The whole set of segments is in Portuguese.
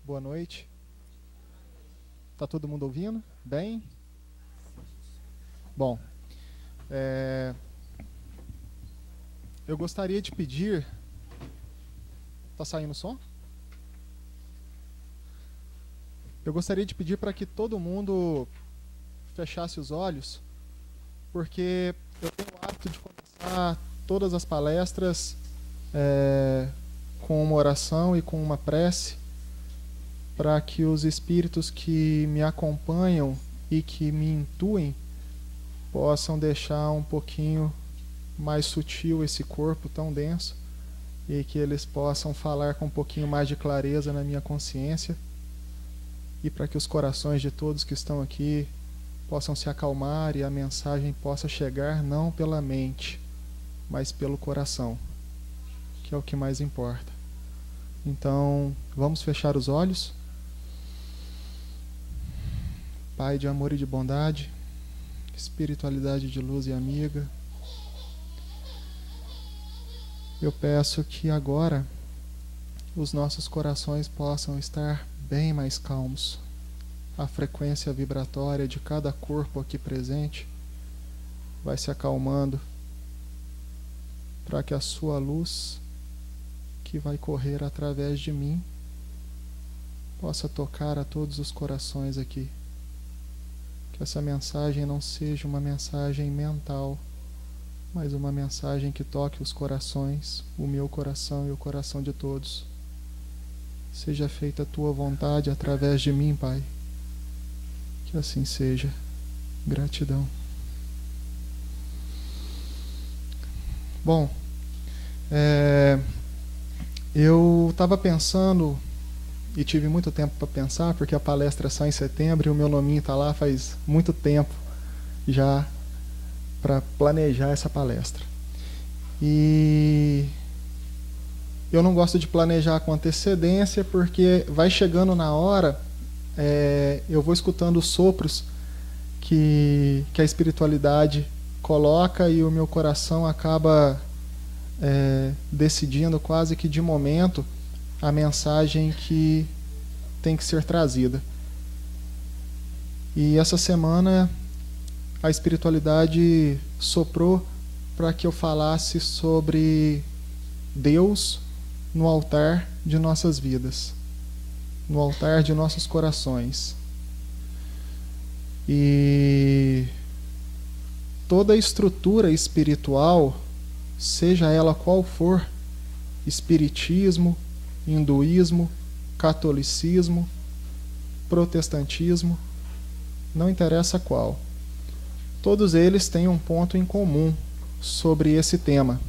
Boa noite. Tá todo mundo ouvindo? Bem? Bom, eu gostaria de pedir... Tá saindo o som? Eu gostaria de pedir para que todo mundo fechasse os olhos, porque eu tenho o hábito de começar todas as palestras com uma oração e com uma prece, para que os espíritos que me acompanham e que me intuem possam deixar um pouquinho mais sutil esse corpo tão denso e que eles possam falar com um pouquinho mais de clareza na minha consciência, e para que os corações de todos que estão aqui possam se acalmar e a mensagem possa chegar não pela mente, mas pelo coração, que é o que mais importa. Então, vamos fechar os olhos. Pai de amor e de bondade, espiritualidade de luz e amiga, eu peço que agora os nossos corações possam estar bem mais calmos. A frequência vibratória de cada corpo aqui presente vai se acalmando para que a sua luz, que vai correr através de mim, possa tocar a todos os corações aqui. Que essa mensagem não seja uma mensagem mental, mas uma mensagem que toque os corações, o meu coração e o coração de todos. Seja feita a tua vontade através de mim, Pai. Que assim seja. Gratidão. Bom, eu estava pensando, e tive muito tempo para pensar, porque a palestra sai em setembro e o meu nominho está lá faz muito tempo já para planejar essa palestra. E eu não gosto de planejar com antecedência, porque vai chegando na hora, eu vou escutando os sopros que a espiritualidade coloca e o meu coração acaba decidindo quase que de momento a mensagem que tem que ser trazida. E essa semana a espiritualidade soprou para que eu falasse sobre Deus no altar de nossas vidas, no altar de nossos corações. E toda a estrutura espiritual, seja ela qual for, espiritismo, hinduísmo, catolicismo, protestantismo, não interessa qual, todos eles têm um ponto em comum sobre esse tema.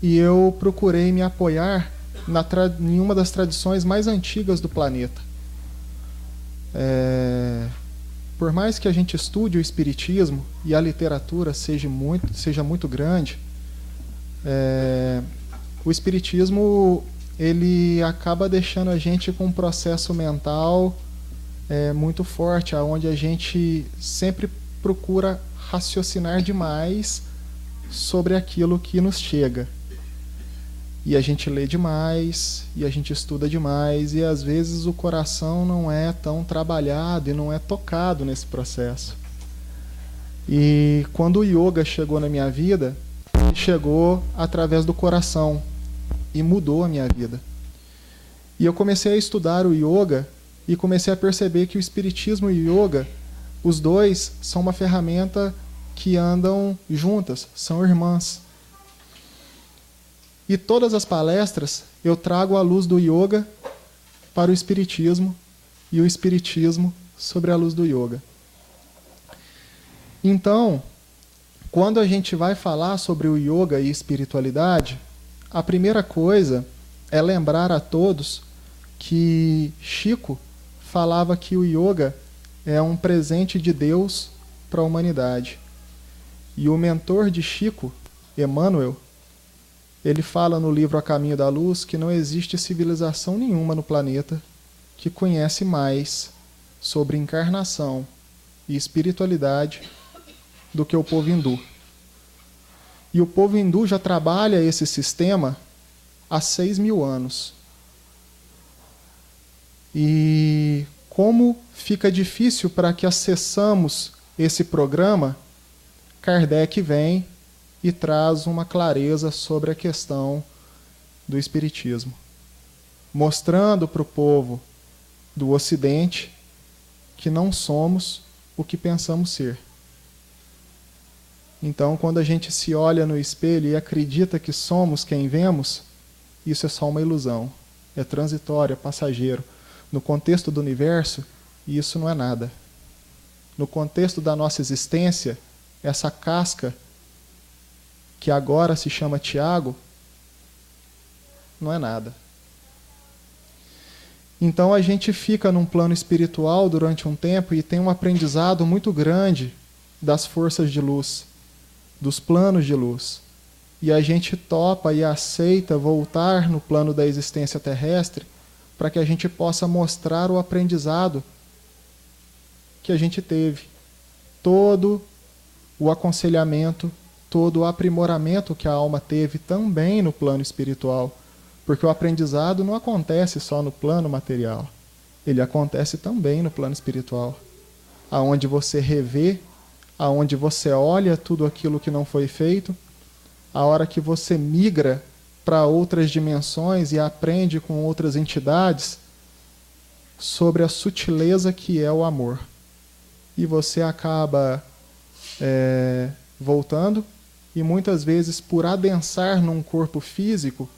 E eu procurei me apoiar em uma das tradições mais antigas do planeta. Por mais que a gente estude o espiritismo e a literatura seja muito grande, o espiritismo ele acaba deixando a gente com um processo mental muito forte, onde a gente sempre procura raciocinar demais sobre aquilo que nos chega. E a gente lê demais, e a gente estuda demais, e às vezes o coração não é tão trabalhado e não é tocado nesse processo. E quando o yoga chegou na minha vida, ele chegou através do coração e mudou a minha vida. E eu comecei a estudar o yoga e comecei a perceber que o espiritismo e o yoga, os dois são uma ferramenta que andam juntas, são irmãs. E todas as palestras eu trago a luz do yoga para o espiritismo e o espiritismo sobre a luz do yoga. Então, quando a gente vai falar sobre o yoga e espiritualidade, a primeira coisa é lembrar a todos que Chico falava que o yoga é um presente de Deus para a humanidade. E o mentor de Chico, Emmanuel, ele fala no livro A Caminho da Luz que não existe civilização nenhuma no planeta que conhece mais sobre encarnação e espiritualidade do que o povo hindu. E o povo hindu já trabalha esse sistema há 6.000 anos. E como fica difícil para que acessamos esse programa, Kardec vem e traz uma clareza sobre a questão do Espiritismo, mostrando para o povo do Ocidente que não somos o que pensamos ser. Então, quando a gente se olha no espelho e acredita que somos quem vemos, isso é só uma ilusão, é transitório, é passageiro. No contexto do universo, isso não é nada. No contexto da nossa existência, essa casca, que agora se chama Tiago, não é nada. Então a gente fica num plano espiritual durante um tempo e tem um aprendizado muito grande das forças de luz, dos planos de luz. E a gente topa e aceita voltar no plano da existência terrestre para que a gente possa mostrar o aprendizado que a gente teve. Todo o aconselhamento, todo o aprimoramento que a alma teve também no plano espiritual. Porque o aprendizado não acontece só no plano material. Ele acontece também no plano espiritual. Aonde você revê, aonde você olha tudo aquilo que não foi feito, a hora que você migra para outras dimensões e aprende com outras entidades sobre a sutileza que é o amor. E você acaba voltando e muitas vezes por adensar num corpo físico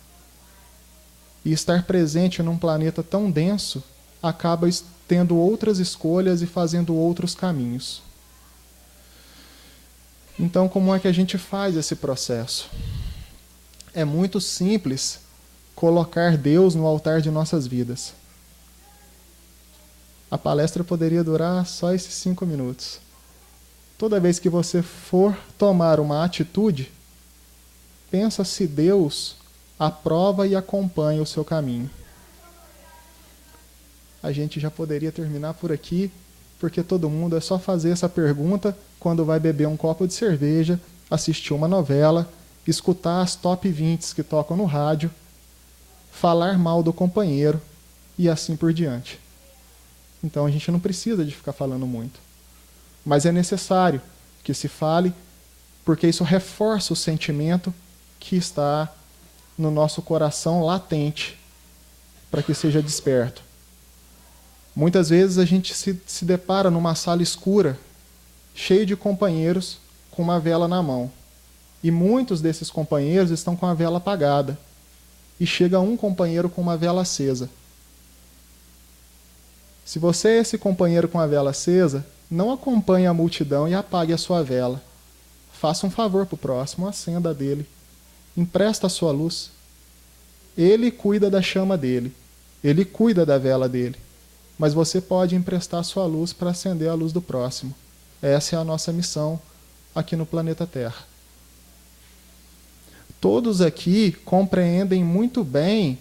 e estar presente num planeta tão denso, acaba tendo outras escolhas e fazendo outros caminhos. Então, como é que a gente faz esse processo? É muito simples colocar Deus no altar de nossas vidas. A palestra poderia durar só esses 5 minutos. Toda vez que você for tomar uma atitude, pensa se Deus aprova e acompanha o seu caminho. A gente já poderia terminar por aqui, porque todo mundo é só fazer essa pergunta quando vai beber um copo de cerveja, assistir uma novela, escutar as top 20 que tocam no rádio, falar mal do companheiro e assim por diante. Então a gente não precisa de ficar falando muito. Mas é necessário que se fale, porque isso reforça o sentimento que está no nosso coração latente, para que seja desperto. Muitas vezes a gente se depara numa sala escura, cheio de companheiros com uma vela na mão. E muitos desses companheiros estão com a vela apagada. E chega um companheiro com uma vela acesa. Se você é esse companheiro com a vela acesa, não acompanhe a multidão e apague a sua vela. Faça um favor para o próximo, acenda a dele. Empresta a sua luz. Ele cuida da chama dele. Ele cuida da vela dele. Mas você pode emprestar a sua luz para acender a luz do próximo. Essa é a nossa missão aqui no planeta Terra. Todos aqui compreendem muito bem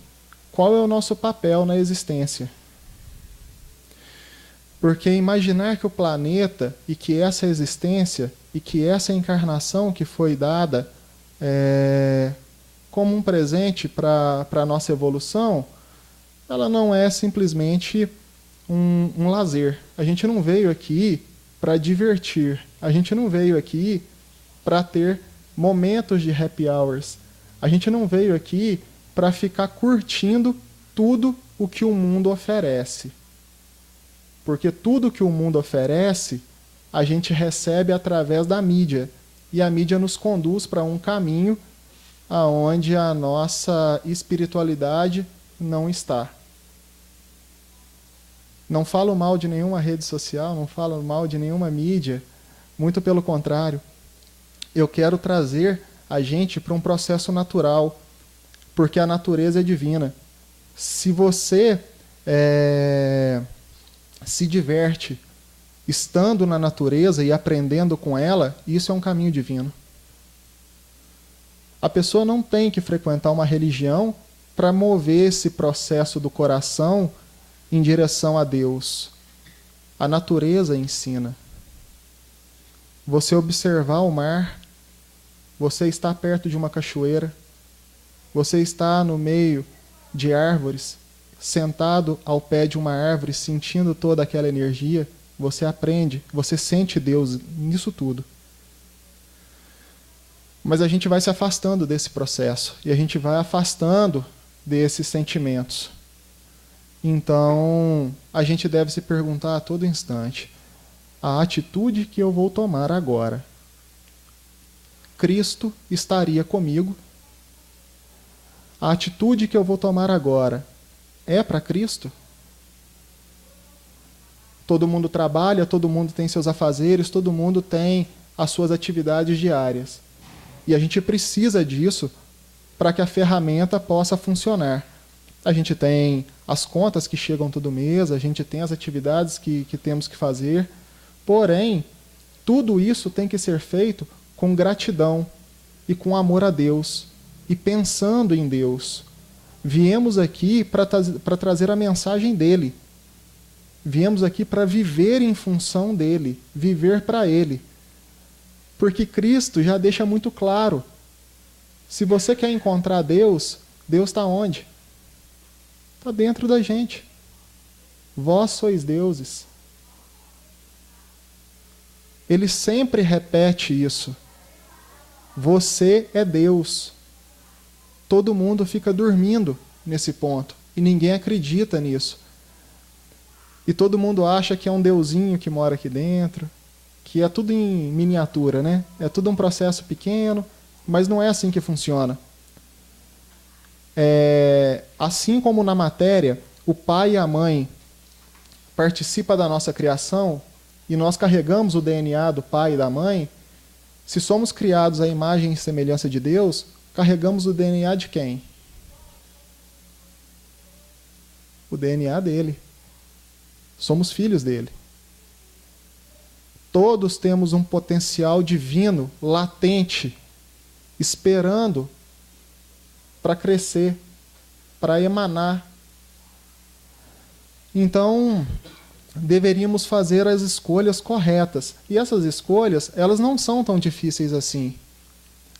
qual é o nosso papel na existência. Porque imaginar que o planeta e que essa existência e que essa encarnação que foi dada como um presente para a nossa evolução, ela não é simplesmente um lazer. A gente não veio aqui para divertir. A gente não veio aqui para ter momentos de happy hours. A gente não veio aqui para ficar curtindo tudo o que o mundo oferece. Porque tudo que o mundo oferece, a gente recebe através da mídia. E a mídia nos conduz para um caminho aonde a nossa espiritualidade não está. Não falo mal de nenhuma rede social, não falo mal de nenhuma mídia. Muito pelo contrário. Eu quero trazer a gente para um processo natural, porque a natureza é divina. Se você se diverte estando na natureza e aprendendo com ela, isso é um caminho divino. A pessoa não tem que frequentar uma religião para mover esse processo do coração em direção a Deus. A natureza ensina. Você observar o mar, você está perto de uma cachoeira, você está no meio de árvores, sentado ao pé de uma árvore, sentindo toda aquela energia, você aprende, você sente Deus nisso tudo. Mas a gente vai se afastando desse processo, e a gente vai afastando desses sentimentos. Então, a gente deve se perguntar a todo instante, a atitude que eu vou tomar agora, Cristo estaria comigo? A atitude que eu vou tomar agora é para Cristo? Todo mundo trabalha, todo mundo tem seus afazeres, todo mundo tem as suas atividades diárias. E a gente precisa disso para que a ferramenta possa funcionar. A gente tem as contas que chegam todo mês, a gente tem as atividades que temos que fazer. Porém, tudo isso tem que ser feito com gratidão e com amor a Deus e pensando em Deus. Viemos aqui para trazer a mensagem dele. Viemos aqui para viver em função dele, viver para ele. Porque Cristo já deixa muito claro, se você quer encontrar Deus, Deus está onde? Está dentro da gente. Vós sois deuses. Ele sempre repete isso. Você é Deus. Todo mundo fica dormindo nesse ponto. E ninguém acredita nisso. E todo mundo acha que é um deusinho que mora aqui dentro. Que é tudo em miniatura, né? É tudo um processo pequeno. Mas não é assim que funciona. Assim como na matéria, o pai e a mãe participam da nossa criação e nós carregamos o DNA do pai e da mãe, se somos criados à imagem e semelhança de Deus, carregamos o DNA de quem? O DNA dele. Somos filhos dele. Todos temos um potencial divino latente, esperando para crescer, para emanar. Então, deveríamos fazer as escolhas corretas. E essas escolhas, elas não são tão difíceis assim.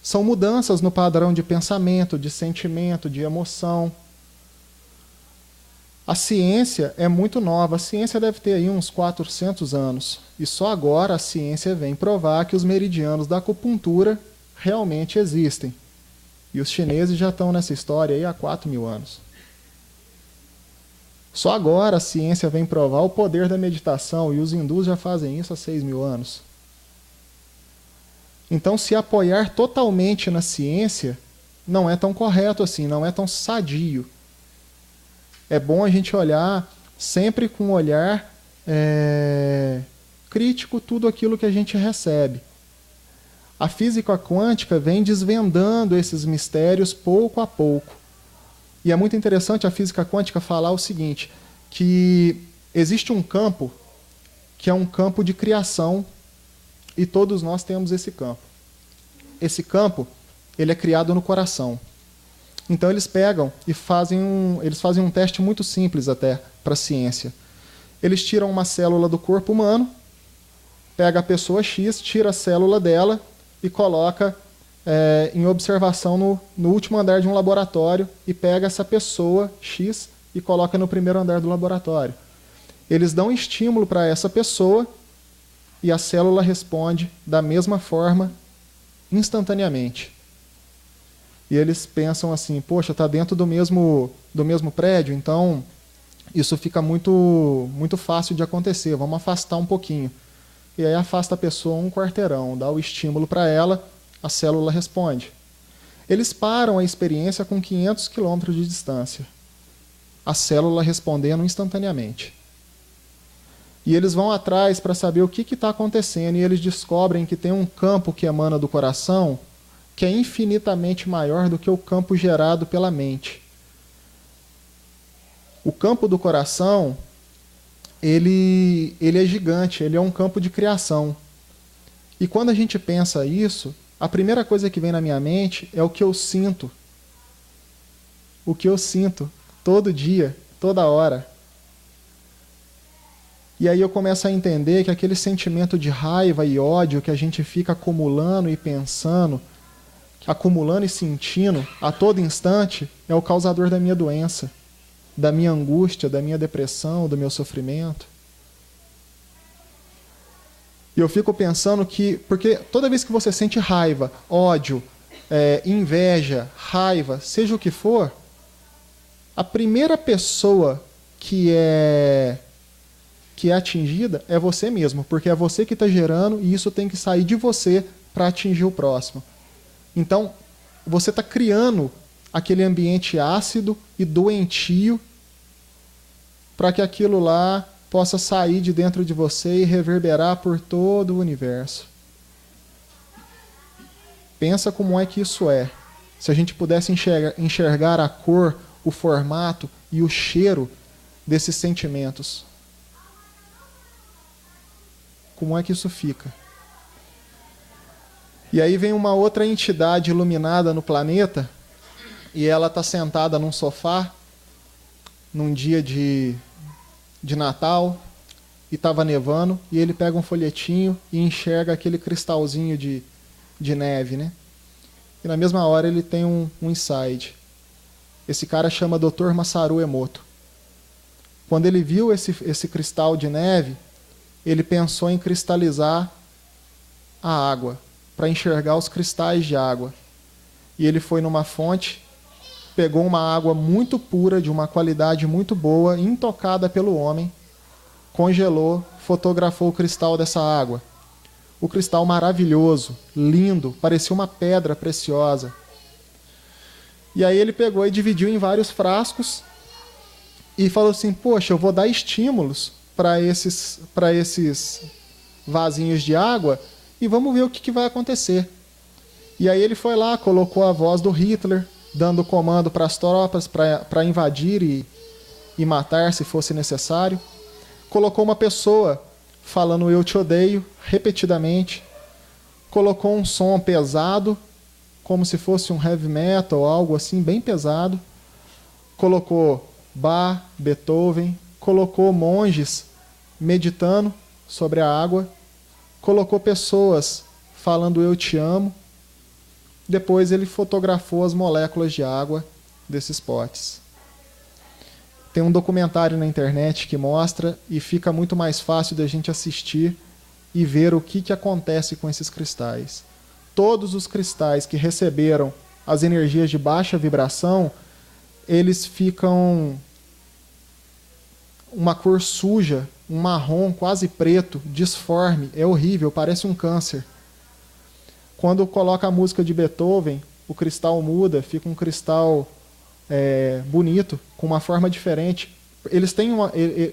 São mudanças no padrão de pensamento, de sentimento, de emoção. A ciência é muito nova. A ciência deve ter aí uns 400 anos. E só agora a ciência vem provar que os meridianos da acupuntura realmente existem. E os chineses já estão nessa história aí há 4.000 anos. Só agora a ciência vem provar o poder da meditação, e os hindus já fazem isso há 6.000 anos. Então, se apoiar totalmente na ciência não é tão correto assim, não é tão sadio. É bom a gente olhar sempre com um olhar crítico tudo aquilo que a gente recebe. A física quântica vem desvendando esses mistérios pouco a pouco. E é muito interessante a física quântica falar o seguinte, que existe um campo que é um campo de criação e todos nós temos esse campo. Esse campo, ele é criado no coração. Então eles pegam e fazem um teste muito simples até para a ciência. Eles tiram uma célula do corpo humano, pega a pessoa X, tira a célula dela e coloca em observação no último andar de um laboratório e pega essa pessoa X e coloca no primeiro andar do laboratório. Eles dão estímulo para essa pessoa e a célula responde da mesma forma instantaneamente. E eles pensam assim, poxa, está dentro do mesmo prédio, então isso fica muito, muito fácil de acontecer, vamos afastar um pouquinho. E aí afasta a pessoa um quarteirão, dá o estímulo para ela, a célula responde. Eles param a experiência com 500 quilômetros de distância. A célula respondendo instantaneamente. E eles vão atrás para saber o que está acontecendo, e eles descobrem que tem um campo que emana do coração que é infinitamente maior do que o campo gerado pela mente. O campo do coração, ele é gigante, ele é um campo de criação. E quando a gente pensa isso, a primeira coisa que vem na minha mente é o que eu sinto. O que eu sinto todo dia, toda hora. E aí eu começo a entender que aquele sentimento de raiva e ódio que a gente fica acumulando e pensando, acumulando e sentindo a todo instante, é o causador da minha doença. da minha angústia, da minha depressão, do meu sofrimento. E eu fico pensando que, porque toda vez que você sente raiva, ódio, inveja, raiva, seja o que for, a primeira pessoa que é atingida é você mesmo, porque é você que está gerando e isso tem que sair de você para atingir o próximo. Então, você está criando aquele ambiente ácido e doentio para que aquilo lá possa sair de dentro de você e reverberar por todo o universo. Pensa como é que isso é. Se a gente pudesse enxergar a cor, o formato e o cheiro desses sentimentos. Como é que isso fica? E aí vem uma outra entidade iluminada no planeta e ela está sentada num sofá num dia de Natal e estava nevando e ele pega um folhetinho e enxerga aquele cristalzinho de neve, né? E na mesma hora ele tem um insight. Esse cara chama Dr. Masaru Emoto. Quando ele viu esse cristal de neve, ele pensou em cristalizar a água, para enxergar os cristais de água. E ele foi numa fonte, pegou uma água muito pura, de uma qualidade muito boa, intocada pelo homem, congelou, fotografou o cristal dessa água. O cristal maravilhoso, lindo, parecia uma pedra preciosa. E aí ele pegou e dividiu em vários frascos e falou assim, poxa, eu vou dar estímulos para esses vasinhos de água e vamos ver o que vai acontecer. E aí ele foi lá, colocou a voz do Hitler, dando comando para as tropas para invadir e matar se fosse necessário. Colocou uma pessoa falando eu te odeio, repetidamente. Colocou um som pesado, como se fosse um heavy metal, algo assim, bem pesado. Colocou Bach, Beethoven, colocou monges meditando sobre a água, colocou pessoas falando eu te amo. Depois ele fotografou as moléculas de água desses potes. Tem um documentário na internet que mostra e fica muito mais fácil da gente assistir e ver o que acontece com esses cristais. Todos os cristais que receberam as energias de baixa vibração, eles ficam uma cor suja, um marrom quase preto, disforme, é horrível, parece um câncer. Quando coloca a música de Beethoven, o cristal muda, fica um cristal bonito, com uma forma diferente. Eles têm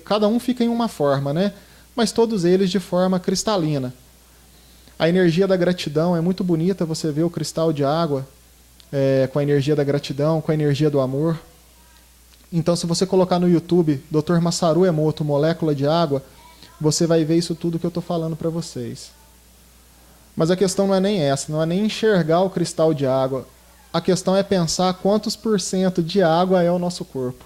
cada um fica em uma forma, né? Mas todos eles de forma cristalina. A energia da gratidão é muito bonita, você vê o cristal de água com a energia da gratidão, com a energia do amor. Então, se você colocar no YouTube Dr. Masaru Emoto, molécula de água, você vai ver isso tudo que eu estou falando para vocês. Mas a questão não é nem essa, não é nem enxergar o cristal de água. A questão é pensar quantos % de água é o nosso corpo.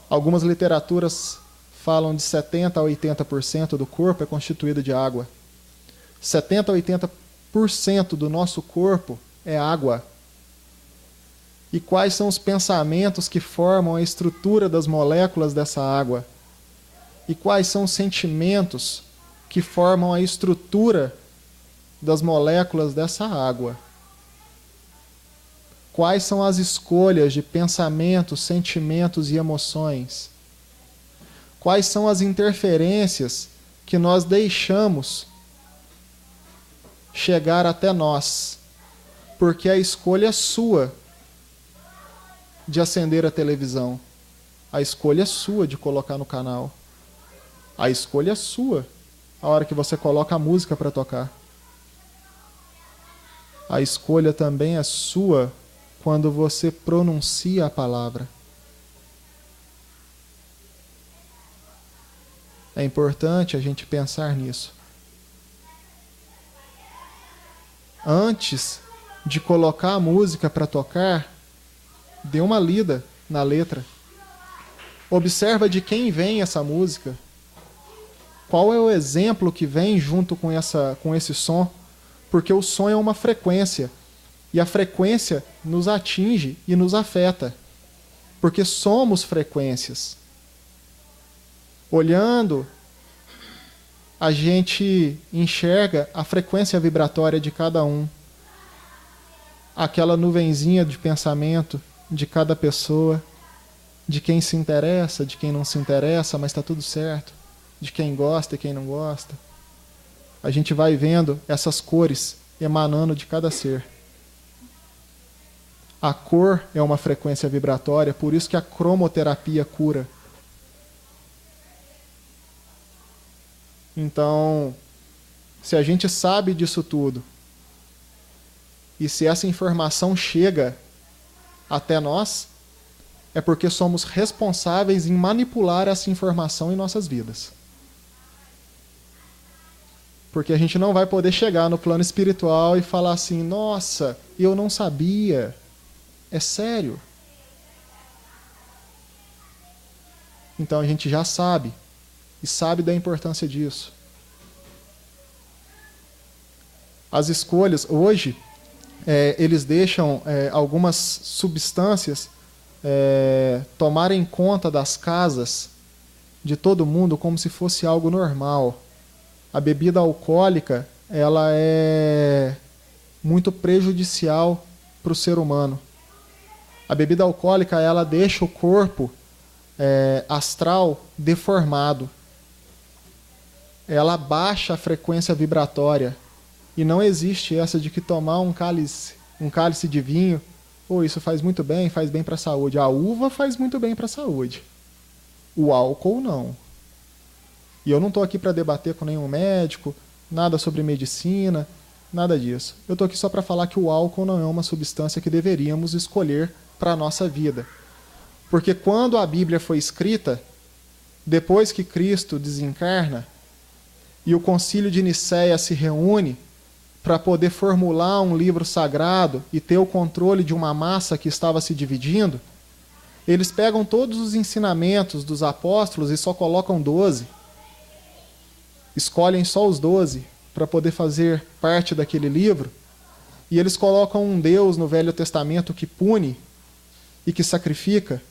Algumas literaturas falam de 70% a 80% do corpo é constituído de água. 70% a 80% do nosso corpo é água. E quais são os pensamentos que formam a estrutura das moléculas dessa água? E quais são os sentimentos que formam a estrutura das moléculas dessa água? Quais são as escolhas de pensamentos, sentimentos e emoções? Quais são as interferências que nós deixamos chegar até nós? Porque a escolha é sua de acender a televisão. A escolha é sua de colocar no canal. A escolha é sua a hora que você coloca a música para tocar. A escolha também é sua quando você pronuncia a palavra. É importante a gente pensar nisso. Antes de colocar a música para tocar, dê uma lida na letra. Observa de quem vem essa música. Qual é o exemplo que vem junto com esse som? Porque o som é uma frequência. E a frequência nos atinge e nos afeta. porque somos frequências. Olhando, a gente enxerga a frequência vibratória de cada um. Aquela nuvenzinha de pensamento de cada pessoa, de quem se interessa, de quem não se interessa, mas está tudo certo, de quem gosta e quem não gosta. A gente vai vendo essas cores emanando de cada ser. A cor é uma frequência vibratória, por isso que a cromoterapia cura. Então, se a gente sabe disso tudo, e se essa informação chega até nós, é porque somos responsáveis em manipular essa informação em nossas vidas. Porque a gente não vai poder chegar no plano espiritual e falar assim, nossa, eu não sabia. É sério. Então a gente já sabe. E sabe da importância disso. As escolhas, hoje, eles deixam algumas substâncias tomarem conta das casas de todo mundo como se fosse algo normal. A bebida alcoólica, ela é muito prejudicial para o ser humano. A bebida alcoólica, ela deixa o corpo astral deformado. Ela baixa a frequência vibratória. E não existe essa de que tomar um cálice de vinho, isso faz muito bem, faz bem para a saúde. A uva faz muito bem para a saúde. O álcool não. E eu não estou aqui para debater com nenhum médico, nada sobre medicina, nada disso. Eu estou aqui só para falar que o álcool não é uma substância que deveríamos escolher para a nossa vida. Porque quando a Bíblia foi escrita, depois que Cristo desencarna, e o Concílio de Nicéia se reúne para poder formular um livro sagrado e ter o controle de uma massa que estava se dividindo, eles pegam todos os ensinamentos dos apóstolos e só colocam 12. Escolhem só os 12 para poder fazer parte daquele livro, e eles colocam um Deus no Velho Testamento que pune e que sacrifica,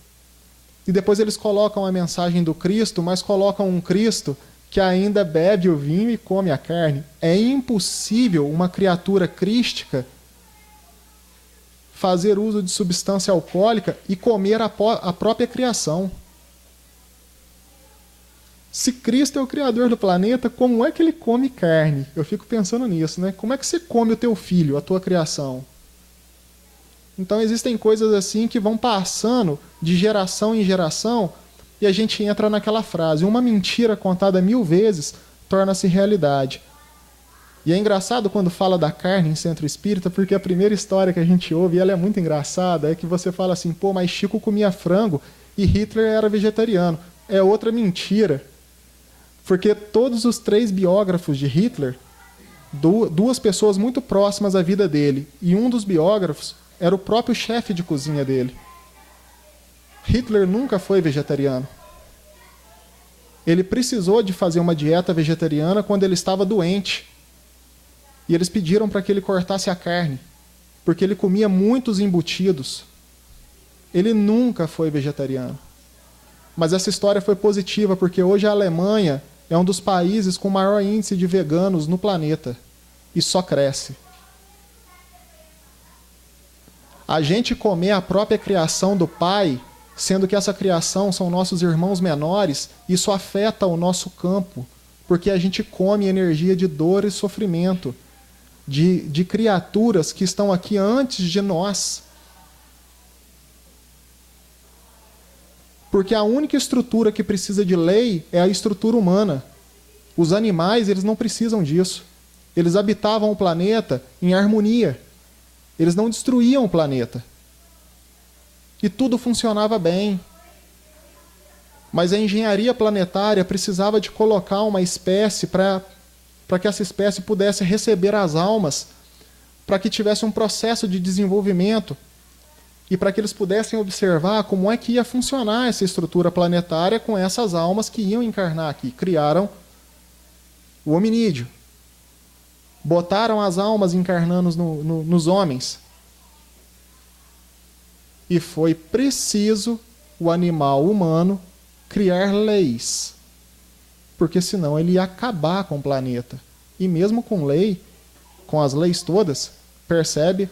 e depois eles colocam a mensagem do Cristo, mas colocam um Cristo que ainda bebe o vinho e come a carne. É impossível uma criatura crística fazer uso de substância alcoólica e comer a própria criação. Se Cristo é o criador do planeta, como é que ele come carne? Eu fico pensando nisso, né? Como é que você come o teu filho, a tua criação? Então existem coisas assim que vão passando de geração em geração, e a gente entra naquela frase, uma mentira contada 1000 vezes torna-se realidade. E é engraçado quando fala da carne em centro espírita, porque a primeira história que a gente ouve, e ela é muito engraçada, é que você fala assim, mas Chico comia frango e Hitler era vegetariano. É outra mentira. Porque todos os 3 biógrafos de Hitler, 2 pessoas muito próximas à vida dele, e um dos biógrafos era o próprio chefe de cozinha dele. Hitler nunca foi vegetariano. Ele precisou de fazer uma dieta vegetariana quando ele estava doente. E eles pediram para que ele cortasse a carne, porque ele comia muitos embutidos. Ele nunca foi vegetariano. Mas essa história foi positiva, porque hoje a Alemanha é um dos países com maior índice de veganos no planeta. E só cresce. A gente comer a própria criação do Pai, sendo que essa criação são nossos irmãos menores, isso afeta o nosso campo, porque a gente come energia de dor e sofrimento, de criaturas que estão aqui antes de nós. Porque a única estrutura que precisa de lei é a estrutura humana. Os animais, eles não precisam disso. Eles habitavam o planeta em harmonia. Eles não destruíam o planeta. E tudo funcionava bem. Mas a engenharia planetária precisava de colocar uma espécie para que essa espécie pudesse receber as almas, para que tivesse um processo de desenvolvimento e para que eles pudessem observar como é que ia funcionar essa estrutura planetária com essas almas que iam encarnar aqui. Criaram o hominídeo. Botaram as almas encarnando nos homens. E foi preciso o animal humano criar leis, porque senão ele ia acabar com o planeta. E mesmo com lei, com as leis todas, percebe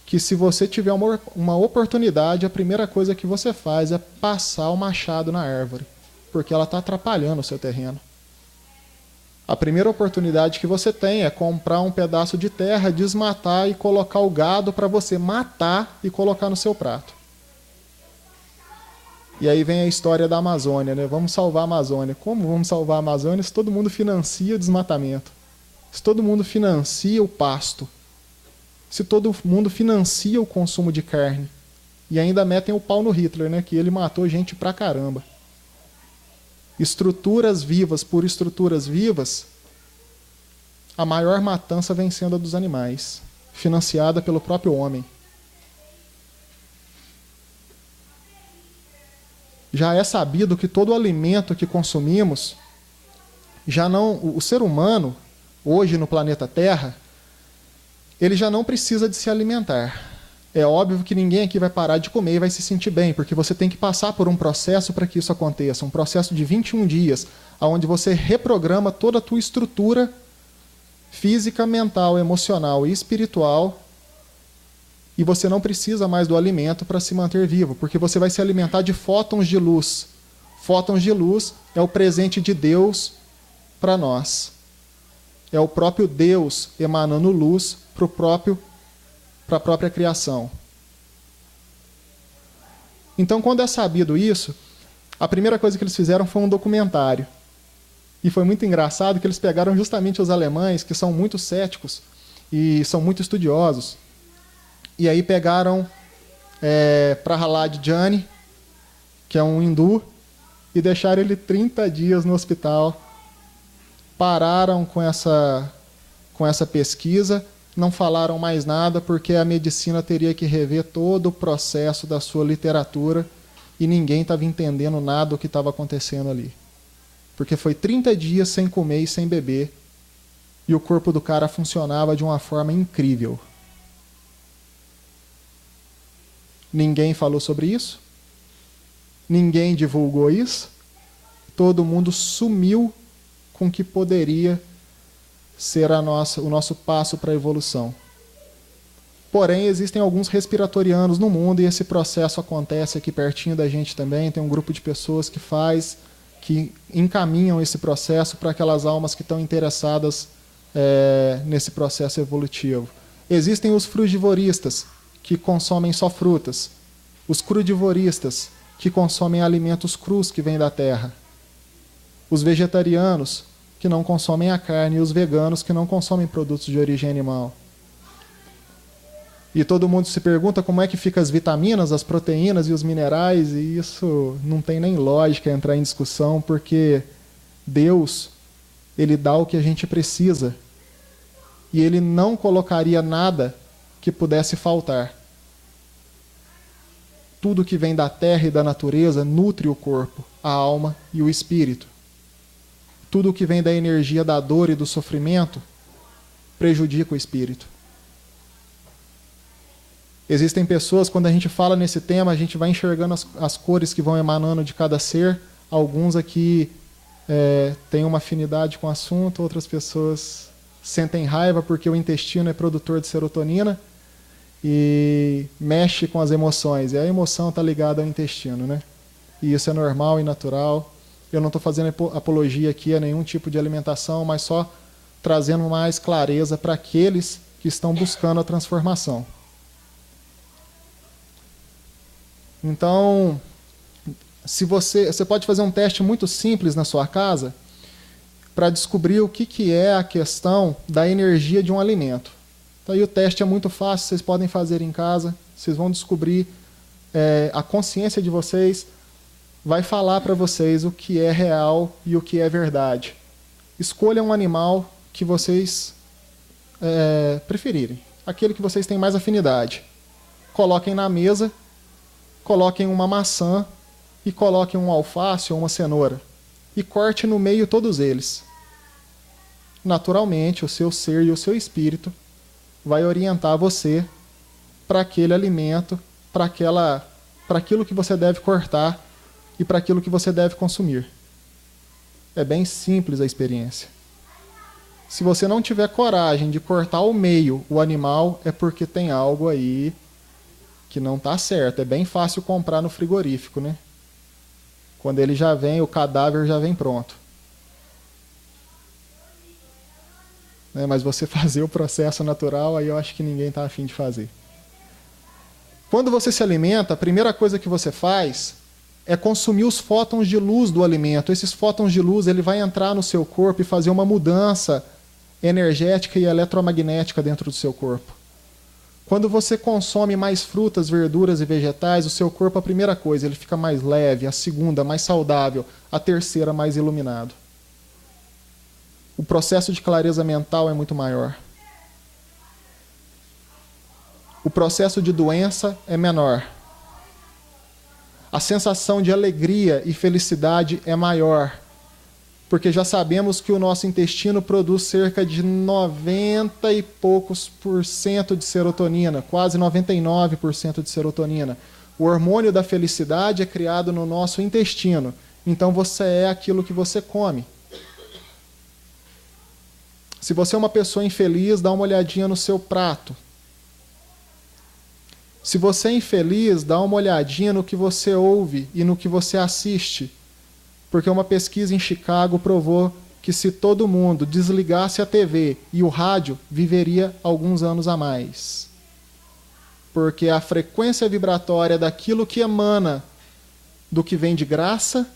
que se você tiver uma oportunidade, a primeira coisa que você faz é passar o machado na árvore, porque ela está atrapalhando o seu terreno. A primeira oportunidade que você tem é comprar um pedaço de terra, desmatar e colocar o gado para você matar e colocar no seu prato. E aí vem a história da Amazônia, né? Vamos salvar a Amazônia. Como vamos salvar a Amazônia se todo mundo financia o desmatamento? Se todo mundo financia o pasto? Se todo mundo financia o consumo de carne? E ainda metem o pau no Hitler, né? Que ele matou gente pra caramba. Estruturas vivas por estruturas vivas, a maior matança vem sendo a dos animais, financiada pelo próprio homem. Já é sabido que todo alimento que consumimos, o ser humano, hoje no planeta Terra, ele já não precisa de se alimentar. É óbvio que ninguém aqui vai parar de comer e vai se sentir bem, porque você tem que passar por um processo para que isso aconteça, um processo de 21 dias, onde você reprograma toda a tua estrutura física, mental, emocional e espiritual, e você não precisa mais do alimento para se manter vivo, porque você vai se alimentar de fótons de luz. Fótons de luz é o presente de Deus para nós. É o próprio Deus emanando luz para a própria criação. Então, quando é sabido isso, a primeira coisa que eles fizeram foi um documentário. E foi muito engraçado que eles pegaram justamente os alemães, que são muito céticos e são muito estudiosos. E aí pegaram Prahalad Jani, que é um hindu, e deixaram ele 30 dias no hospital. Pararam com essa pesquisa, não falaram mais nada, porque a medicina teria que rever todo o processo da sua literatura e ninguém estava entendendo nada do que estava acontecendo ali. Porque foi 30 dias sem comer e sem beber, e o corpo do cara funcionava de uma forma incrível. Ninguém falou sobre isso, ninguém divulgou isso, todo mundo sumiu com o que poderia ser o nosso passo para a evolução. Porém, existem alguns respiratorianos no mundo e esse processo acontece aqui pertinho da gente também. Tem um grupo de pessoas que encaminham esse processo para aquelas almas que estão interessadas nesse processo evolutivo. Existem os frugivoristas, que consomem só frutas. Os crudivoristas, que consomem alimentos crus que vêm da terra. Os vegetarianos, que não consomem a carne, e os veganos, que não consomem produtos de origem animal. E todo mundo se pergunta como é que ficam as vitaminas, as proteínas e os minerais, e isso não tem nem lógica entrar em discussão, porque Deus, Ele dá o que a gente precisa, e Ele não colocaria nada que pudesse faltar. Tudo que vem da terra e da natureza nutre o corpo, a alma e o espírito. Tudo que vem da energia da dor e do sofrimento prejudica o espírito. Existem pessoas, quando a gente fala nesse tema, a gente vai enxergando as cores que vão emanando de cada ser. Alguns aqui têm uma afinidade com o assunto, outras pessoas sentem raiva porque o intestino é produtor de serotonina e mexe com as emoções. E a emoção está ligada ao intestino, né? E isso é normal e natural. Eu não estou fazendo apologia aqui a nenhum tipo de alimentação, mas só trazendo mais clareza para aqueles que estão buscando a transformação. Então, se você pode fazer um teste muito simples na sua casa para descobrir o que é a questão da energia de um alimento. Então, aí o teste é muito fácil, vocês podem fazer em casa, vocês vão descobrir, a consciência de vocês vai falar para vocês o que é real e o que é verdade. Escolha um animal que vocês preferirem, aquele que vocês têm mais afinidade. Coloquem na mesa, coloquem uma maçã e coloquem um alface ou uma cenoura e corte no meio todos eles. Naturalmente, o seu ser e o seu espírito vai orientar você para aquele alimento, para aquilo que você deve cortar e para aquilo que você deve consumir. É bem simples a experiência. Se você não tiver coragem de cortar ao meio o animal, é porque tem algo aí que não está certo. É bem fácil comprar no frigorífico, né? Quando ele já vem, o cadáver já vem pronto. Mas você fazer o processo natural, aí eu acho que ninguém está afim de fazer. Quando você se alimenta, a primeira coisa que você faz é consumir os fótons de luz do alimento. Esses fótons de luz, ele vai entrar no seu corpo e fazer uma mudança energética e eletromagnética dentro do seu corpo. Quando você consome mais frutas, verduras e vegetais, o seu corpo, a primeira coisa, ele fica mais leve, a segunda, mais saudável, a terceira, mais iluminado. O processo de clareza mental é muito maior. O processo de doença é menor. A sensação de alegria e felicidade é maior, porque já sabemos que o nosso intestino produz cerca de 90 e poucos por cento de serotonina, quase 99% de serotonina. O hormônio da felicidade é criado no nosso intestino, então você é aquilo que você come. Se você é uma pessoa infeliz, dá uma olhadinha no seu prato. Se você é infeliz, dá uma olhadinha no que você ouve e no que você assiste. Porque uma pesquisa em Chicago provou que se todo mundo desligasse a TV e o rádio, viveria alguns anos a mais. Porque a frequência vibratória daquilo que emana do que vem de graça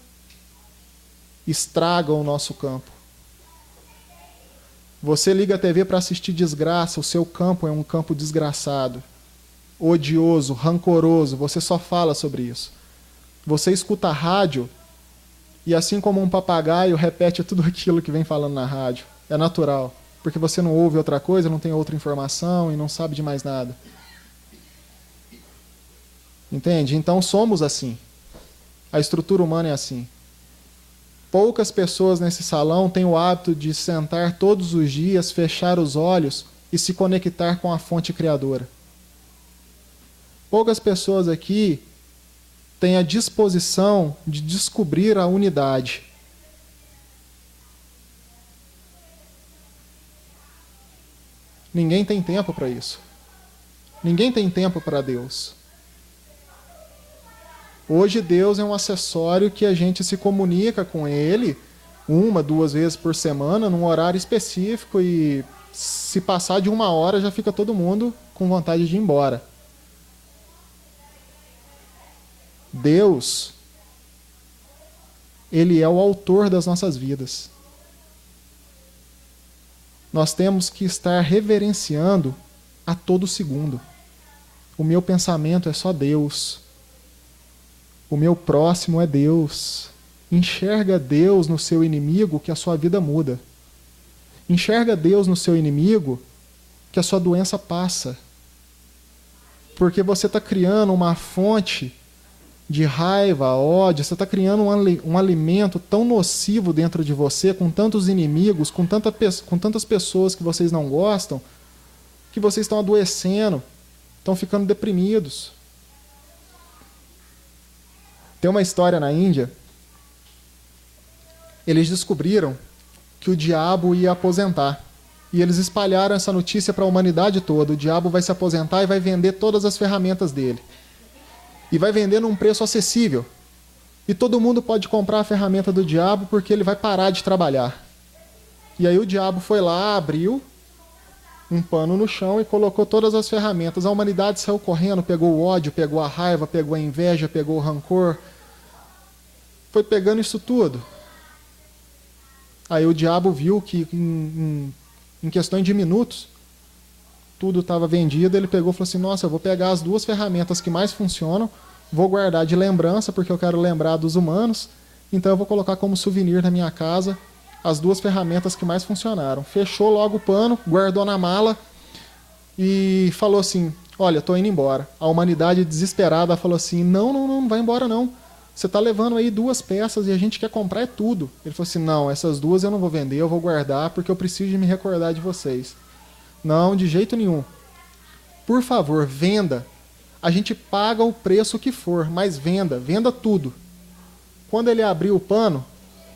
estraga o nosso campo. Você liga a TV para assistir desgraça, o seu campo é um campo desgraçado, odioso, rancoroso, você só fala sobre isso. Você escuta a rádio e, assim como um papagaio, repete tudo aquilo que vem falando na rádio. É natural, porque você não ouve outra coisa, não tem outra informação e não sabe de mais nada. Entende? Então somos assim. A estrutura humana é assim. Poucas pessoas nesse salão têm o hábito de sentar todos os dias, fechar os olhos e se conectar com a fonte criadora. Poucas pessoas aqui têm a disposição de descobrir a unidade. Ninguém tem tempo para isso. Ninguém tem tempo para Deus. Hoje Deus é um acessório que a gente se comunica com Ele 1, 2 vezes por semana, num horário específico, e se passar de 1 hora já fica todo mundo com vontade de ir embora. Deus, Ele é o autor das nossas vidas. Nós temos que estar reverenciando a todo segundo. O meu pensamento é só Deus. O meu próximo é Deus. Enxerga Deus no seu inimigo, que a sua vida muda. Enxerga Deus no seu inimigo, que a sua doença passa. Porque você está criando uma fonte de raiva, ódio, você está criando um alimento tão nocivo dentro de você, com tantos inimigos, com tantas pessoas que vocês não gostam, que vocês estão adoecendo, estão ficando deprimidos. Tem uma história na Índia, eles descobriram que o diabo ia aposentar. E eles espalharam essa notícia para a humanidade toda. O diabo vai se aposentar e vai vender todas as ferramentas dele. E vai vender num preço acessível. E todo mundo pode comprar a ferramenta do diabo porque ele vai parar de trabalhar. E aí o diabo foi lá, abriu um pano no chão e colocou todas as ferramentas. A humanidade saiu correndo, pegou o ódio, pegou a raiva, pegou a inveja, pegou o rancor. Foi pegando isso tudo. Aí o diabo viu que em questões de minutos tudo estava vendido. Ele pegou e falou assim: nossa, eu vou pegar as 2 ferramentas que mais funcionam, vou guardar de lembrança porque eu quero lembrar dos humanos, então eu vou colocar como souvenir na minha casa as 2 ferramentas que mais funcionaram. Fechou logo o pano, guardou na mala e falou assim: olha, estou indo embora. A humanidade desesperada falou assim: não vai embora não. Você está levando aí 2 peças e a gente quer comprar é tudo. Ele falou assim: não, essas 2 eu não vou vender, eu vou guardar porque eu preciso de me recordar de vocês. Não, de jeito nenhum. Por favor, venda. A gente paga o preço que for, mas venda tudo. Quando ele abriu o pano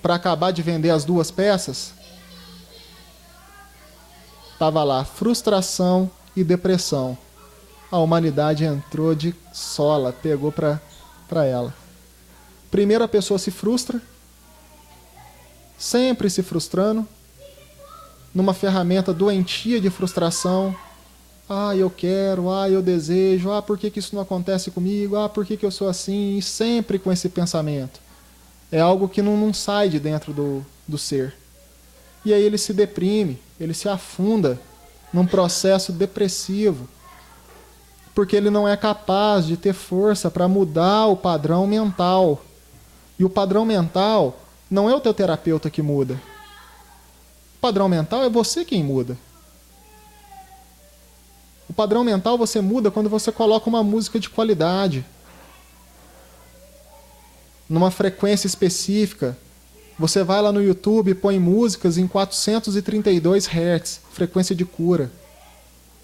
para acabar de vender as 2 peças, estava lá frustração e depressão. A humanidade entrou de sola, pegou para ela. Primeiro a pessoa se frustra, sempre se frustrando, numa ferramenta doentia de frustração. Eu quero, eu desejo, por que isso não acontece comigo, por que eu sou assim, e sempre com esse pensamento. É algo que não sai de dentro do ser. E aí ele se deprime, ele se afunda num processo depressivo, porque ele não é capaz de ter força para mudar o padrão mental. E o padrão mental não é o teu terapeuta que muda. O padrão mental é você quem muda. O padrão mental você muda quando você coloca uma música de qualidade, numa frequência específica. Você vai lá no YouTube e põe músicas em 432 Hz, frequência de cura.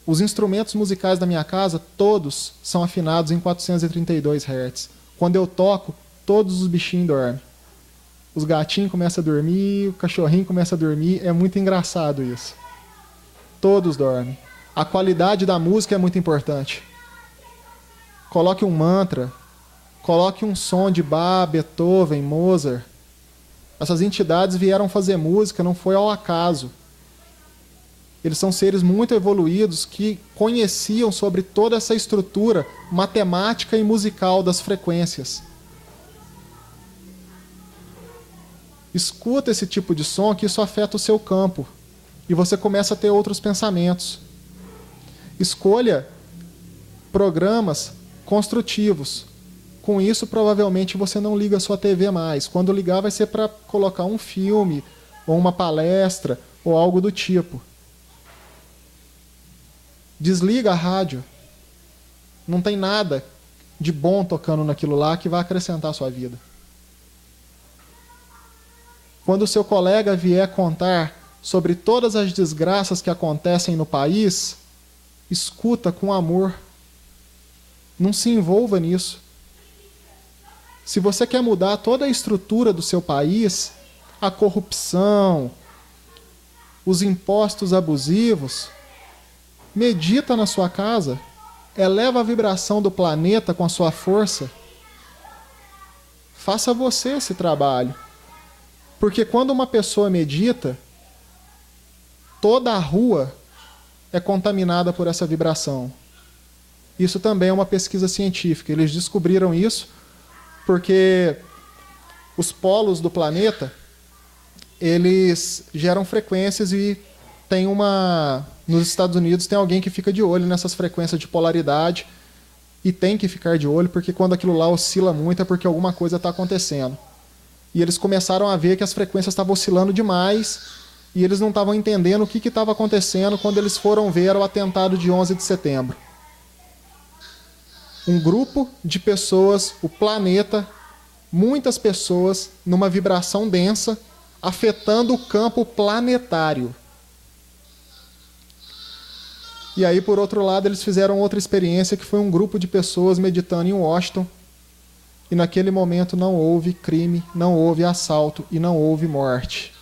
Os instrumentos musicais da minha casa, todos são afinados em 432 Hz. Quando eu toco, todos os bichinhos dormem. Os gatinhos começam a dormir, o cachorrinho começa a dormir. É muito engraçado isso. Todos dormem. A qualidade da música é muito importante. Coloque um mantra, coloque um som de Bach, Beethoven, Mozart. Essas entidades vieram fazer música, não foi ao acaso. Eles são seres muito evoluídos que conheciam sobre toda essa estrutura matemática e musical das frequências. Escuta esse tipo de som que isso afeta o seu campo. E você começa a ter outros pensamentos. Escolha programas construtivos. Com isso, provavelmente, você não liga a sua TV mais. Quando ligar, vai ser para colocar um filme, ou uma palestra, ou algo do tipo. Desliga a rádio. Não tem nada de bom tocando naquilo lá que vai acrescentar a sua vida. Quando o seu colega vier contar sobre todas as desgraças que acontecem no país, escuta com amor. Não se envolva nisso. Se você quer mudar toda a estrutura do seu país, a corrupção, os impostos abusivos, medita na sua casa, eleva a vibração do planeta com a sua força. Faça você esse trabalho. Porque quando uma pessoa medita, toda a rua é contaminada por essa vibração. Isso também é uma pesquisa científica. Eles descobriram isso porque os polos do planeta, eles geram frequências e tem nos Estados Unidos tem alguém que fica de olho nessas frequências de polaridade e tem que ficar de olho porque quando aquilo lá oscila muito é porque alguma coisa está acontecendo. E eles começaram a ver que as frequências estavam oscilando demais e eles não estavam entendendo o que estava acontecendo quando eles foram ver o atentado de 11 de setembro. Um grupo de pessoas, o planeta, muitas pessoas numa vibração densa, afetando o campo planetário. E aí, por outro lado, eles fizeram outra experiência que foi um grupo de pessoas meditando em Washington. E naquele momento não houve crime, não houve assalto e não houve morte.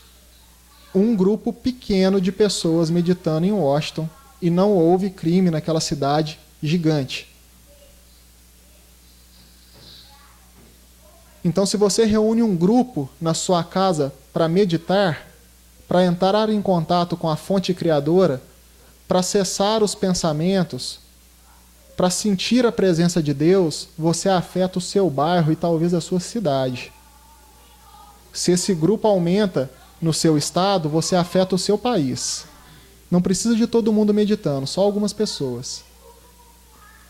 Um grupo pequeno de pessoas meditando em Washington e não houve crime naquela cidade gigante. Então, se você reúne um grupo na sua casa para meditar, para entrar em contato com a fonte criadora, para acessar os pensamentos, para sentir a presença de Deus, você afeta o seu bairro e talvez a sua cidade. Se esse grupo aumenta no seu estado, você afeta o seu país. Não precisa de todo mundo meditando, só algumas pessoas.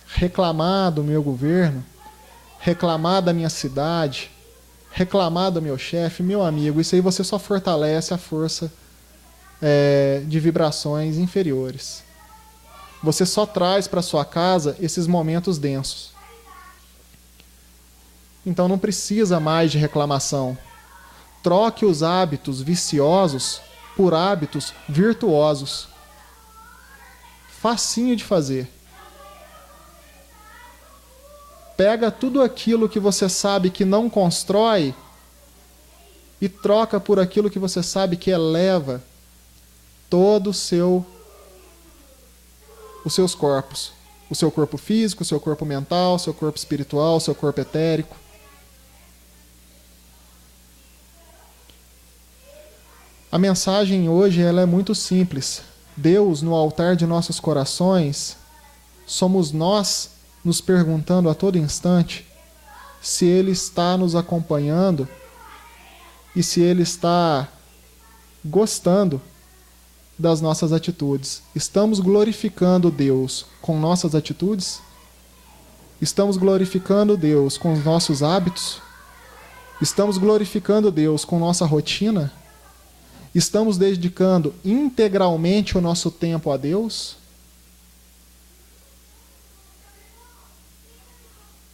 Reclamar do meu governo, reclamar da minha cidade, reclamar do meu chefe, meu amigo, isso aí você só fortalece a força de vibrações inferiores. Você só traz para sua casa esses momentos densos. Então não precisa mais de reclamação. Troque os hábitos viciosos por hábitos virtuosos. Facinho de fazer. Pega tudo aquilo que você sabe que não constrói e troca por aquilo que você sabe que eleva todo os seus corpos. O seu corpo físico, o seu corpo mental, o seu corpo espiritual, o seu corpo etérico. A mensagem hoje ela é muito simples. Deus, no altar de nossos corações, somos nós nos perguntando a todo instante se Ele está nos acompanhando e se Ele está gostando das nossas atitudes. Estamos glorificando Deus com nossas atitudes? Estamos glorificando Deus com os nossos hábitos? Estamos glorificando Deus com nossa rotina? Estamos dedicando integralmente o nosso tempo a Deus?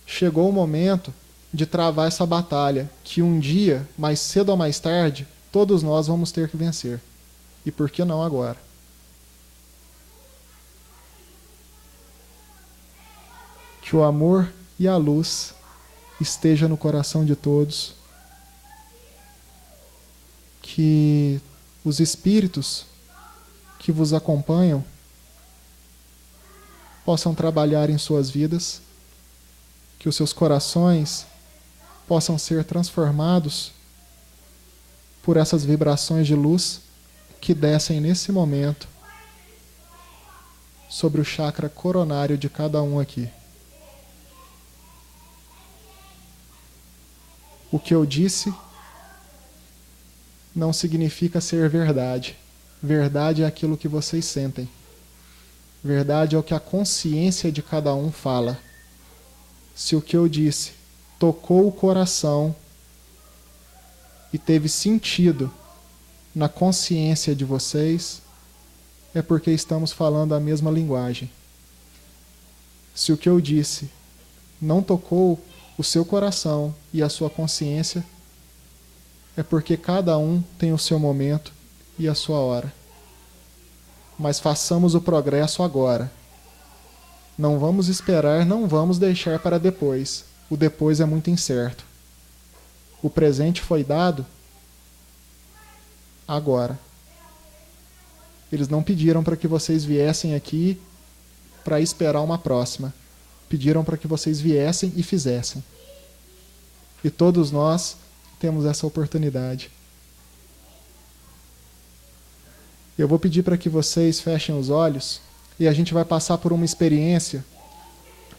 Chegou o momento de travar essa batalha, que um dia, mais cedo ou mais tarde, todos nós vamos ter que vencer. E por que não agora? Que o amor e a luz esteja no coração de todos. Que os espíritos que vos acompanham possam trabalhar em suas vidas, que os seus corações possam ser transformados por essas vibrações de luz que descem nesse momento sobre o chakra coronário de cada um aqui. O que eu disse não significa ser verdade. Verdade é aquilo que vocês sentem. Verdade é o que a consciência de cada um fala. Se o que eu disse tocou o coração e teve sentido na consciência de vocês, é porque estamos falando a mesma linguagem. Se o que eu disse não tocou o seu coração e a sua consciência, é porque cada um tem o seu momento e a sua hora. Mas façamos o progresso agora. Não vamos esperar, não vamos deixar para depois. O depois é muito incerto. O presente foi dado agora. Eles não pediram para que vocês viessem aqui para esperar uma próxima. Pediram para que vocês viessem e fizessem. E todos nós temos essa oportunidade. Eu vou pedir para que vocês fechem os olhos e a gente vai passar por uma experiência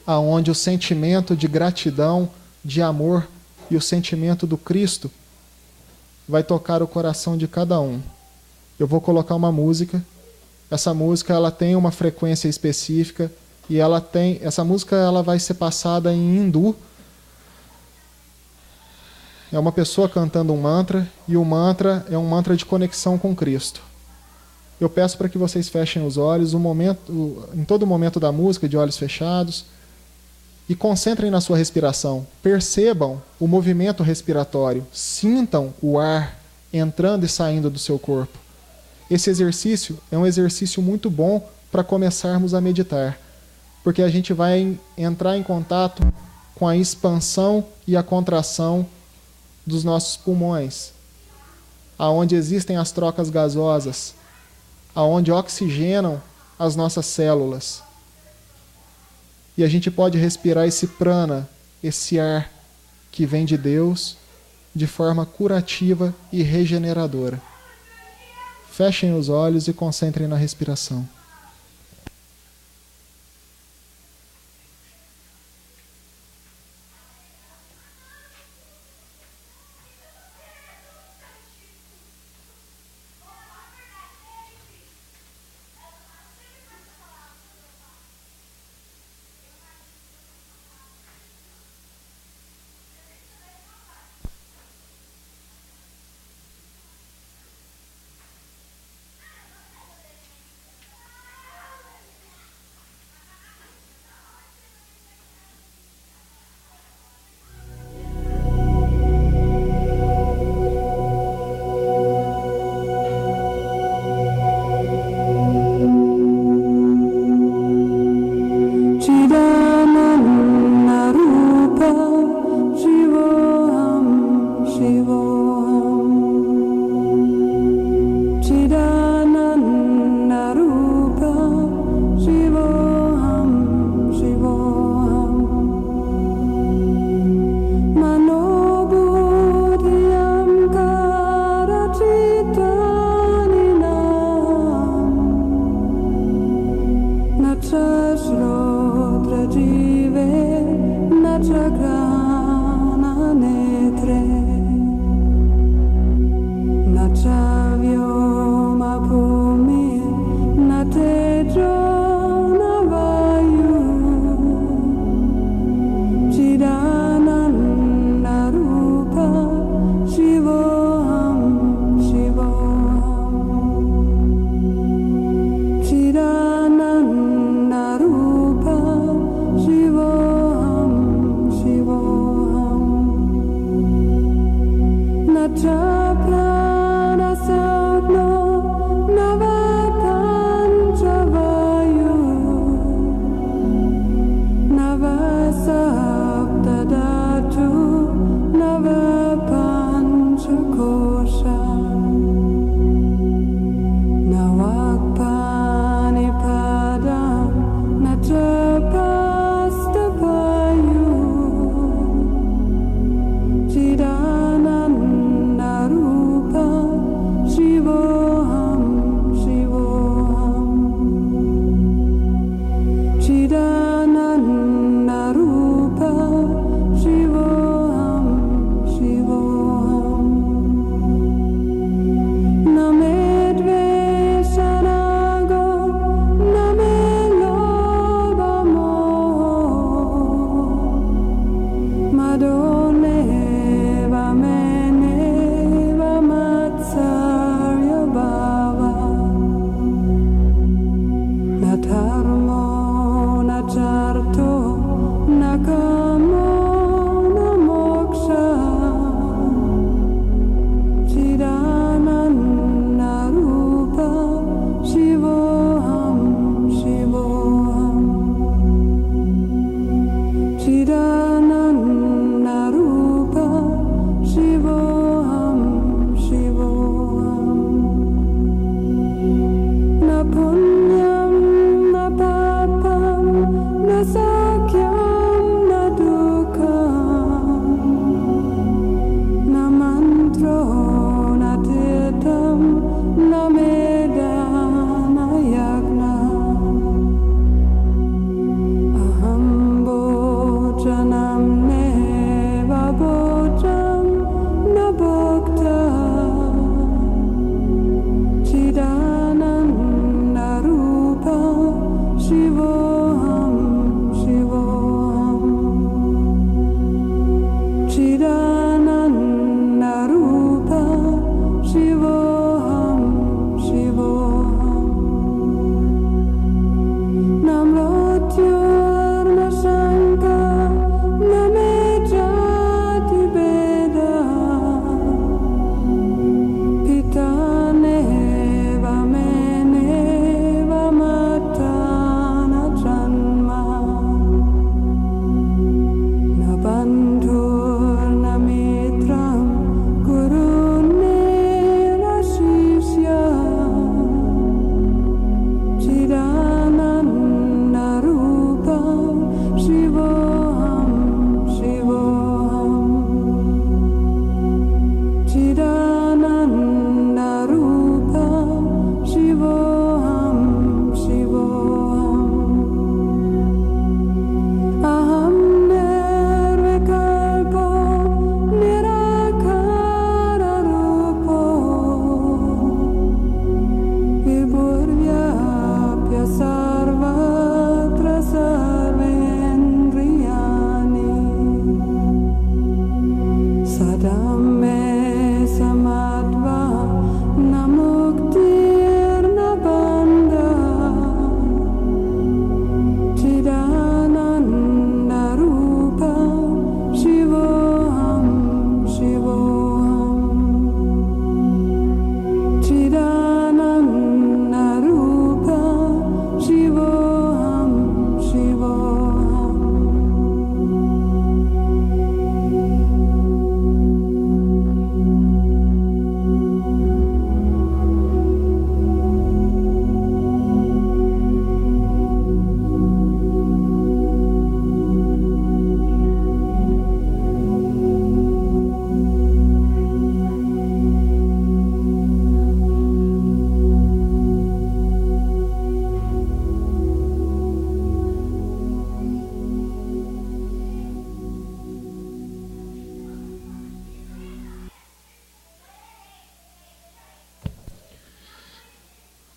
aonde o sentimento de gratidão, de amor e o sentimento do Cristo vai tocar o coração de cada um. Eu vou colocar uma música. Essa música ela tem uma frequência específica e essa música ela vai ser passada em hindu. É uma pessoa cantando um mantra e o mantra é um mantra de conexão com Cristo. Eu peço para que vocês fechem os olhos em todo momento da música, de olhos fechados, e concentrem na sua respiração. Percebam o movimento respiratório. Sintam o ar entrando e saindo do seu corpo. Esse exercício é um exercício muito bom para começarmos a meditar, porque a gente vai entrar em contato com a expansão e a contração dos nossos pulmões, aonde existem as trocas gasosas, aonde oxigenam as nossas células. E a gente pode respirar esse prana, esse ar que vem de Deus, de forma curativa e regeneradora. Fechem os olhos e concentrem na respiração.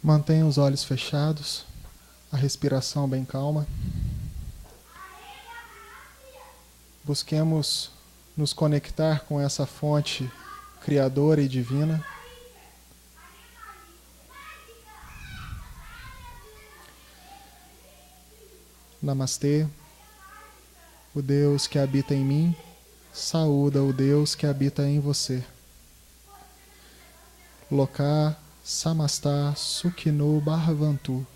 Mantenha os olhos fechados, a respiração bem calma. Busquemos nos conectar com essa fonte criadora e divina. Namastê. O Deus que habita em mim, saúda o Deus que habita em você. Loka Samastha Sukhino Bhavantu.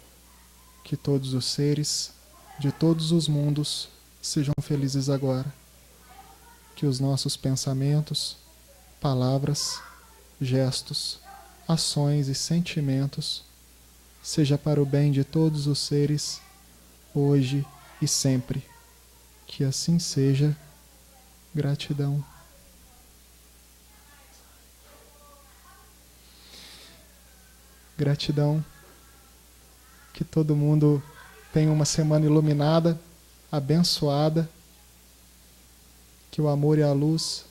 Que todos os seres de todos os mundos sejam felizes agora. Que os nossos pensamentos, palavras, gestos, ações e sentimentos seja para o bem de todos os seres, hoje e sempre. Que assim seja. Gratidão. Gratidão. Que todo mundo tenha uma semana iluminada, abençoada. Que o amor e a luz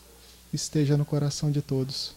esteja no coração de todos.